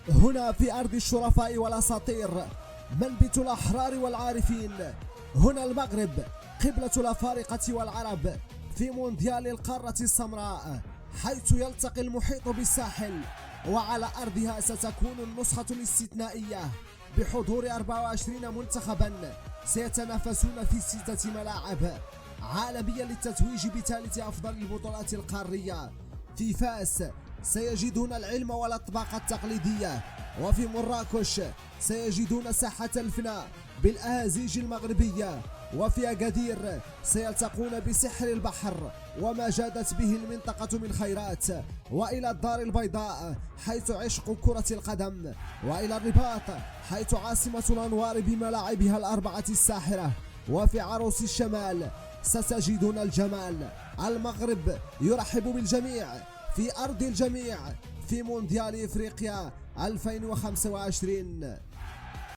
هنا في أرض الشرفاء والأساطير، منبت الأحرار والعارفين. هنا المغرب، قبلة الأفارقة والعرب في مونديال القارة السمراء، حيث يلتقي المحيط بالساحل. وعلى أرضها ستكون النسخة الاستثنائية بحضور 24 منتخبا سيتنافسون في 6 ملاعب عالمية للتتويج بثالث أفضل البطولات القارية. في فاس سيجدون العلم والأطباق التقليدية، وفي مراكش سيجدون ساحة الفناء بالأهازيج المغربية، وفي أكادير سيلتقون بسحر البحر وما جادت به المنطقة من خيرات، وإلى الدار البيضاء حيث عشق كرة القدم، وإلى الرباط حيث عاصمة الأنوار بملاعبها الأربعة الساحرة، وفي عروس الشمال ستجدون الجمال. المغرب يرحب بالجميع في أرض الجميع في مونديال إفريقيا 2025.